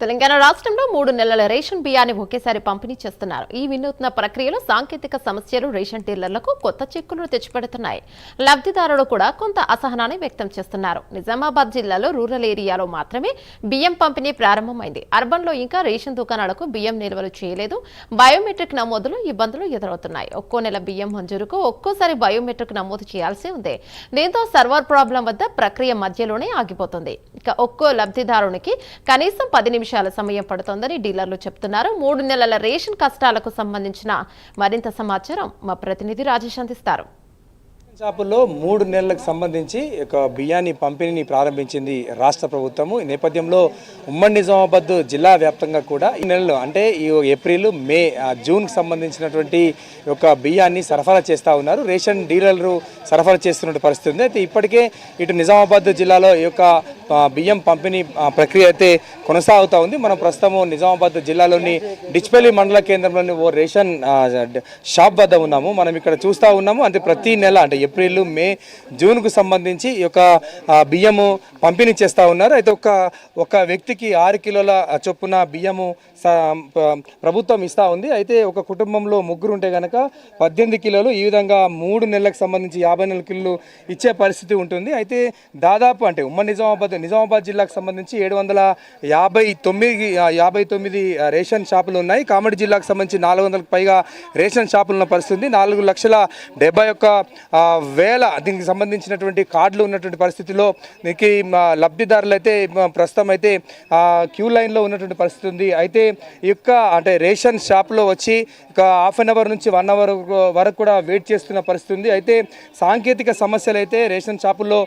తెలంగాణ రాష్ట్రంలో 3 నెలల రేషన్ బియ్యాన్ని ఒకేసారి పంపిణీ చేస్తున్నారు. ఈ వినూత్న ప్రక్రియలో సాంకేతిక సమస్యలు రేషన్ డీలర్లకు కొత్త చిక్కులు తెచ్చిపెడుతున్నాయి. లబ్ధిదారులు కూడా కొంత అసహనాన్ని వ్యక్తం చేస్తున్నారు. నిజామాబాద్ జిల్లాలో రూరల్ ఏరియాలో మాత్రమే బియ్యం పంపిణీ ప్రారంభమైంది. అర్బన్లో ఇంకా రేషన్ దుకాణాలకు బియ్యం నిల్వలు చేయలేదు. బయోమెట్రిక్ నమోదులో ఇబ్బందులు ఎదురవుతున్నాయి. ఒక్కో నెల బియ్యం మంజూరుకు ఒక్కోసారి బయోమెట్రిక్ నమోదు చేయాల్సి ఉంది. దీంతో సర్వర్ ప్రాబ్లం వద్ద ప్రక్రియ మధ్యలోనే ఆగిపోతుంది. ఇక ఒక్కో లబ్ధిదారునికి కనీసం 10 నిమిషాల సమయం పడుతోందని డీలర్లు చెప్తున్నారు. 3 నెలల రేషన్ కష్టాలకు సంబంధించిన మరింత సమాచారం మా ప్రతినిధి రాజేష్ అందిస్తారు. షాపుల్లో 3 నెలలకు సంబంధించి బియ్యాన్ని పంపిణీని ప్రారంభించింది రాష్ట్ర ప్రభుత్వము. ఈ నేపథ్యంలో ఉమ్మడి నిజామాబాద్ జిల్లా వ్యాప్తంగా కూడా ఈ నెలలో అంటే ఈ ఏప్రిల్, మే, జూన్కి సంబంధించినటువంటి బియ్యాన్ని సరఫరా చేస్తూ ఉన్నారు. రేషన్ డీలర్లు సరఫరా చేస్తున్న పరిస్థితి ఉంది. అయితే ఇప్పటికే ఇటు నిజామాబాద్ జిల్లాలో ఈ బియ్యం పంపిణీ ప్రక్రియ అయితే కొనసాగుతూ ఉంది. మనం ప్రస్తుతము నిజామాబాద్ జిల్లాలోని డిచ్పల్లి మండల కేంద్రంలోని ఓ రేషన్ షాప్ వద్ద ఉన్నాము. మనం ఇక్కడ చూస్తూ ఉన్నాము. అంటే ప్రతి నెల అంటే ఏప్రిల్, మే, జూన్కు సంబంధించి ఈ బియ్యము పంపిణీ చేస్తూ ఉన్నారు. అయితే ఒక వ్యక్తికి 6 కిలోల చొప్పున బియ్యము ప్రభుత్వం ఇస్తూ ఉంది. అయితే ఒక కుటుంబంలో 3 ఉంటే కనుక 18 కిలోలు, ఈ విధంగా 3 నెలలకు సంబంధించి 54 కిలోలు ఇచ్చే పరిస్థితి ఉంటుంది. అయితే దాదాపు అంటే ఉమ్మడి నిజామాబాద్ జిల్లాకు సంబంధించి 759 రేషన్ షాపులు ఉన్నాయి. కామారెడ్డి జిల్లాకు సంబంధించి 400కు పైగా రేషన్ షాపులు ఉన్న పరిస్థితి. 4,71,000 దీనికి సంబంధించినటువంటి కార్డులు ఉన్నటువంటి పరిస్థితిలో దీనికి లబ్ధిదారులు అయితే ప్రస్తుతం అయితే క్యూ లైన్లో ఉన్నటువంటి పరిస్థితి ఉంది. అయితే ఈ అంటే రేషన్ షాప్లో వచ్చి ½ అన్ అవర్ నుంచి 1 అవర్ వరకు కూడా వెయిట్ చేస్తున్న పరిస్థితి ఉంది. అయితే సాంకేతిక సమస్యలు అయితే రేషన్ షాపుల్లో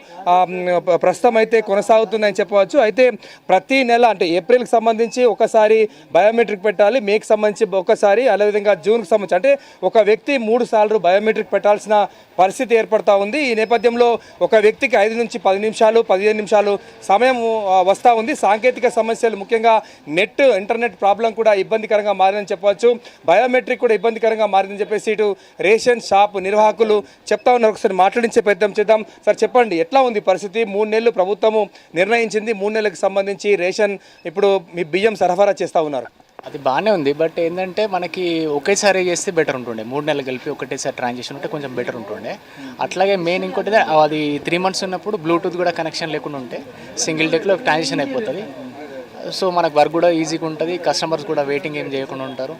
ప్రస్తుతం అయితే కొనసాగుతున్నాయని చెప్పవచ్చు. అయితే ప్రతి నెల అంటే ఏప్రిల్కి సంబంధించి ఒకసారి బయోమెట్రిక్ పెట్టాలి, మేకి సంబంధించి ఒకసారి, అదేవిధంగా జూన్కి సంబంధించి అంటే ఒక వ్యక్తి 3 సార్లు బయోమెట్రిక్ పెట్టాల్సిన పరిస్థితి ఏర్పడతా ఉంది. ఈ నేపథ్యంలో ఒక వ్యక్తికి 5 నుంచి 10 నిమిషాలు, 15 నిమిషాలు సమయం వస్తూ ఉంది. సాంకేతిక సమస్యలు ముఖ్యంగా ఇంటర్నెట్ ప్రాబ్లం కూడా ఇబ్బందికరంగా మారిందని చెప్పవచ్చు. బయోమెట్రిక్ కూడా ఇబ్బందికరంగా మారిందని చెప్పేసి ఇటు రేషన్ షాప్ నిర్వాహకులు చెప్తా ఉన్నారు. ఒకసారి మాట్లాడించే ప్రయత్నం చేద్దాం. సార్ చెప్పండి, ఎట్లా ఉంది పరిస్థితి? 3 నెలలు ప్రభుత్వము నిర్ణయించింది. 3 నెలలకు సంబంధించి రేషన్ ఇప్పుడు మీ బియ్యం సరఫరా చేస్తూ ఉన్నారు. అది బాగానే ఉంది. బట్ ఏంటంటే మనకి ఒకేసారి చేస్తే బెటర్ ఉంటుండే. 3 నెలలు కలిపి ఒకటేసారి ట్రాన్సాక్షన్ ఉంటే కొంచెం బెటర్ ఉంటుండే. అట్లాగే మెయిన్ ఇంకోటి అది 3 మంత్స్ ఉన్నప్పుడు బ్లూటూత్ కూడా కనెక్షన్ లేకుండా ఉంటే సింగిల్ డేక్లో ట్రాన్సాక్షన్ అయిపోతుంది. సో మనకు వర్క్ కూడా ఈజీగా ఉంటుంది. కస్టమర్స్ కూడా వెయిటింగ్ ఏం చేయకుండా ఉంటారు.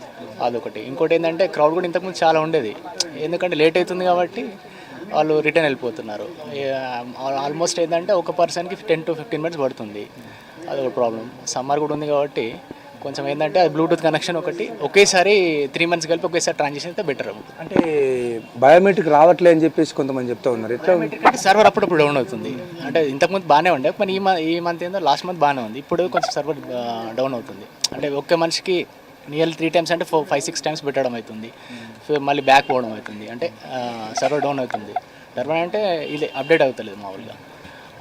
అదొకటి. ఇంకోటి ఏంటంటే క్రౌడ్ కూడా ఇంతకుముందు చాలా ఉండేది. ఎందుకంటే లేట్ అవుతుంది కాబట్టి వాళ్ళు రిటర్న్ వెళ్ళిపోతున్నారు. ఆల్మోస్ట్ ఏంటంటే ఒక పర్సన్కి 10 to 15 మినిట్స్ పడుతుంది. అదొక ప్రాబ్లం. సమ్మర్ కూడా ఉంది కాబట్టి కొంచెం ఏంటంటే అది బ్లూటూత్ కనెక్షన్ ఒకేసారి 3 మంత్స్ కలిపి ఒకేసారి ట్రాన్సాక్షన్ అయితే బెటర్. అంటే బయోమెట్రిక్ రావట్లే అని చెప్పేసి కొంతమంది చెప్తా ఉన్నారు. సర్వర్ అప్పుడప్పుడు డౌన్ అవుతుంది. అంటే ఇంతకుముందు బాగానే ఉండే, కానీ ఈ మంత్ ఏందో లాస్ట్ మంత్ బాగానే ఉంది. ఇప్పుడు కొంచెం సర్వర్ డౌన్ అవుతుంది. అంటే ఒక్క మనిషికి నియర్లీ 3 టైమ్స్ అంటే 5-6 టైమ్స్ పెట్టడం అవుతుంది. మళ్ళీ బ్యాక్ పోవడం అవుతుంది. అంటే సర్వర్ డౌన్ అవుతుంది. సర్వర్ అంటే ఇది అప్డేట్ అవుతలేదు మామూలుగా.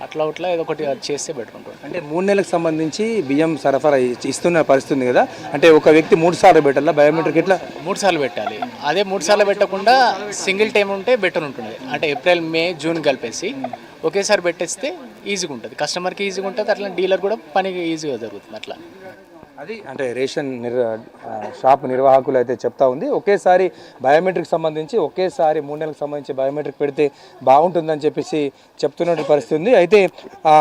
అట్లా ఏదో ఒకటి చేస్తే బెటర్ ఉంటుంది. అంటే 3 నెలలకు సంబంధించి బియ్యం సరఫరా ఇస్తున్న పరిస్థితి కదా. అంటే ఒక వ్యక్తి 3 సార్లు పెట్టాలా బయోమెట్రిక్? ఎట్లా 3 సార్లు పెట్టాలి? అదే 3 సార్లు పెట్టకుండా సింగిల్ టైం ఉంటే బెటర్ ఉంటుంది. అంటే ఏప్రిల్, మే, జూన్ కలిపేసి ఒకేసారి పెట్టేస్తే ఈజీగా ఉంటుంది. కస్టమర్కి ఈజీగా ఉంటుంది. అట్లా డీలర్ కూడా పనికి ఈజీగా జరుగుతుంది. అట్లా అది అంటే రేషన్ షాప్ నిర్వాహకులు అయితే చెప్తా ఉంది. ఒకేసారి బయోమెట్రిక్ సంబంధించి ఒకేసారి 3 నెలలకు సంబంధించి బయోమెట్రిక్ పెడితే బాగుంటుందని చెప్పేసి చెప్తున్న పరిస్థితి ఉంది. అయితే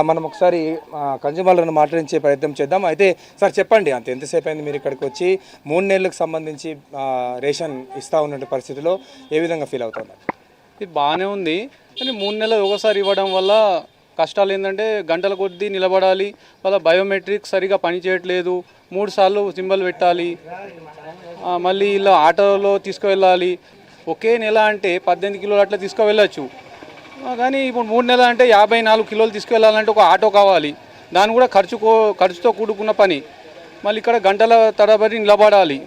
మనం ఒకసారి కన్జ్యూమర్లను మాట్లాడించే ప్రయత్నం చేద్దాం. అయితే సార్ చెప్పండి, అంత ఎంతసేపు అయింది మీరు ఇక్కడికి వచ్చి? 3 నెలలకు సంబంధించి రేషన్ ఇస్తూ ఉన్న పరిస్థితిలో ఏ విధంగా ఫీల్ అవుతున్నారు? ఇది బాగానే ఉంది, కానీ 3 నెలలు ఒకసారి ఇవ్వడం వల్ల కష్టాలు ఏంటంటే గంటల కొద్దీ నిలబడాలి. వాళ్ళ బయోమెట్రిక్ సరిగా పనిచేయట్లేదు. 3 సార్లు సింబల్ పెట్టాలి. మళ్ళీ ఇలా ఆటోలో తీసుకువెళ్ళాలి. ఒకే నెల అంటే 18 కిలోలు అట్లా తీసుకువెళ్ళచ్చు. కానీ ఇప్పుడు 3 నెలలు అంటే 54 కిలోలు తీసుకువెళ్ళాలంటే ఒక ఆటో కావాలి. దాని కూడా ఖర్చుతో కూడుకున్న పని. మళ్ళీ ఇక్కడ గంటల తరబడి నిలబడాలి.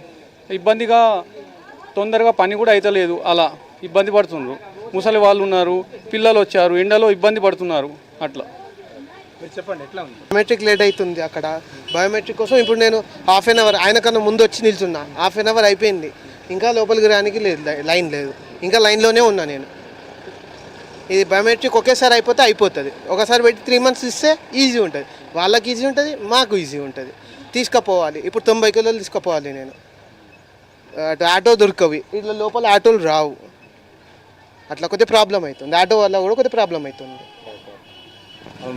ఇబ్బందిగా తొందరగా పని కూడా అవుతలేదు. అలా ఇబ్బంది పడుతున్నారు. ముసలి వాళ్ళు ఉన్నారు, పిల్లలు వచ్చారు, ఎండలో ఇబ్బంది పడుతున్నారు. అట్లా చెప్పండి, ఎట్లా ఉంది? బయోమెట్రిక్ లేట్ అవుతుంది. అక్కడ బయోమెట్రిక్ కోసం ఇప్పుడు నేను ½ అన్ అవర్ ఆయన కన్నా ముందు వచ్చి నిల్చున్నా. ½ అన్ అవర్ అయిపోయింది, ఇంకా లోపలికి రానికి లేదు, లైన్ లేదు. ఇంకా లైన్లోనే ఉన్నా నేను. ఇది బయోమెట్రిక్ ఒకేసారి అయిపోతుంది. ఒకసారి పెట్టి 3 మంత్స్ ఇస్తే ఈజీ ఉంటుంది. వాళ్ళకి ఈజీ ఉంటుంది, మాకు ఈజీ ఉంటుంది. తీసుకుపోవాలి, ఇప్పుడు 90 కిలోలు తీసుకుపోవాలి నేను, అటు ఆటో దొరకవి, ఇట్లా లోపల ఆటోలు రావు, అట్లా కొద్దిగా ప్రాబ్లం అవుతుంది. ఆటో వల్ల కూడా కొద్దిగా ప్రాబ్లం అవుతుంది.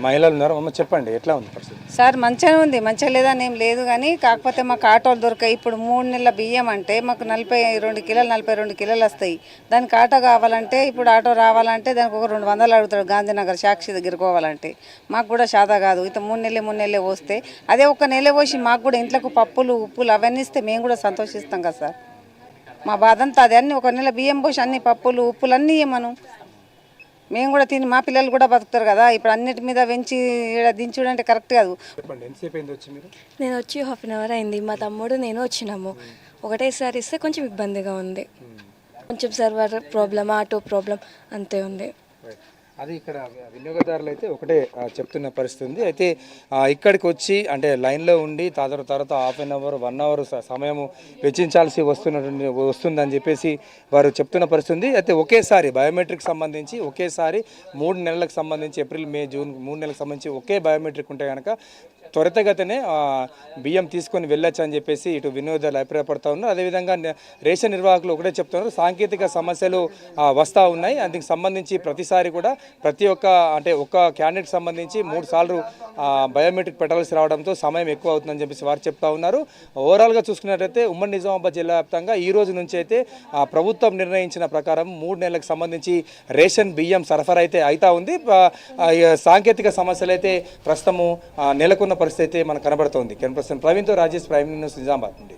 మహిళలు ఉన్నారు, అమ్మ చెప్పండి ఎట్లా ఉంది పరిస్థితి? సార్ మంచిగా ఉంది, మంచిగా లేదని ఏం లేదు కానీ కాకపోతే మాకు ఆటోలు దొరకాయి. ఇప్పుడు 3 నెలల బియ్యం అంటే మాకు 42 కిలోలు 42 కిలోలు వస్తాయి. దానికి ఆటో కావాలంటే ఇప్పుడు ఆటో రావాలంటే దానికి ఒక 200 అడుగుతాడు గాంధీనగర్ సాక్షి దగ్గరికి పోవాలంటే. మాకు కూడా శాతా కాదు. ఇక 3 నెలలే వస్తే అదే ఒక నెల పోసి మాకు కూడా ఇంట్లోకి పప్పులు ఉప్పులు అవన్నీ ఇస్తే మేము కూడా సంతోషిస్తాం కదా సార్. మా బాధ అంతా అదే. అన్ని ఒక నెల బియ్యం పోసి అన్ని పప్పులు ఉప్పులు అన్నీ ఇవ్వమను, మేము కూడా తిని మా పిల్లలు కూడా బతుకుతారు కదా. ఇప్పుడు అన్నిటి మీద పెంచి దించుడు అంటే కరెక్ట్ కాదు. చెప్పండి ఎంతసేపు అయింది వచ్చి మీరు? నేను వచ్చి హాఫ్ అన్ అవర్ అయింది. మా తమ్ముడు నేను వచ్చినాము. ఒకటేసారి ఇస్తే కొంచెం ఇబ్బందిగా ఉంది. కొంచెం సర్వర్ ప్రాబ్లం, ఆటో ప్రాబ్లం అంతే ఉంది. అది ఇక్కడ వినియోగదారులు అయితే ఒకటే చెప్తున్న పరిస్థితి ఉంది. అయితే ఇక్కడికి వచ్చి అంటే లైన్లో ఉండి తర్వాత హాఫ్ అన్ అవర్ 1 అవర్ సమయం వెచ్చించాల్సి వస్తుందని చెప్పేసి వారు చెప్తున్న పరిస్థితి ఉంది. అయితే ఒకేసారి బయోమెట్రిక్ సంబంధించి ఒకేసారి 3 నెలలకు సంబంధించి ఏప్రిల్ మే జూన్ 3 నెలలకు సంబంధించి ఒకే బయోమెట్రిక్ ఉంటే కనుక త్వరితగతినే బియ్యం తీసుకొని వెళ్ళొచ్చు అని చెప్పేసి ఇటు వినియోగదారులు అభిప్రాయపడుతూ ఉన్నారు. అదేవిధంగా రేషన్ నిర్వాహకులు ఒకటే చెప్తున్నారు, సాంకేతిక సమస్యలు వస్తూ ఉన్నాయి. అందుకు సంబంధించి ప్రతిసారి కూడా ప్రతి ఒక్క అంటే ఒక్క క్యాండిడేట్ సంబంధించి 3 సార్లు బయోమెట్రిక్ పెట్టాల్సి రావడంతో సమయం ఎక్కువ అవుతుందని చెప్పేసి వారు చెప్తా ఉన్నారు. ఓవరాల్గా చూసుకున్నట్టయితే ఉమ్మడి నిజామాబాద్ జిల్లా వ్యాప్తంగా ఈ రోజు నుంచి అయితే ప్రభుత్వం నిర్ణయించిన ప్రకారం 3 నెలలకు సంబంధించి రేషన్ బియ్యం సరఫరా అయితే అవుతా ఉంది. సాంకేతిక సమస్యలు అయితే ప్రస్తుతము నెలకొన్న పరిస్థితి అయితే మనకు కనబడుతోంది. కెన్ పర్సన్ ప్రవీణ్తో రాజేష్, ప్రైమ్ న్యూస్, నిజామాబాద్ నుండి.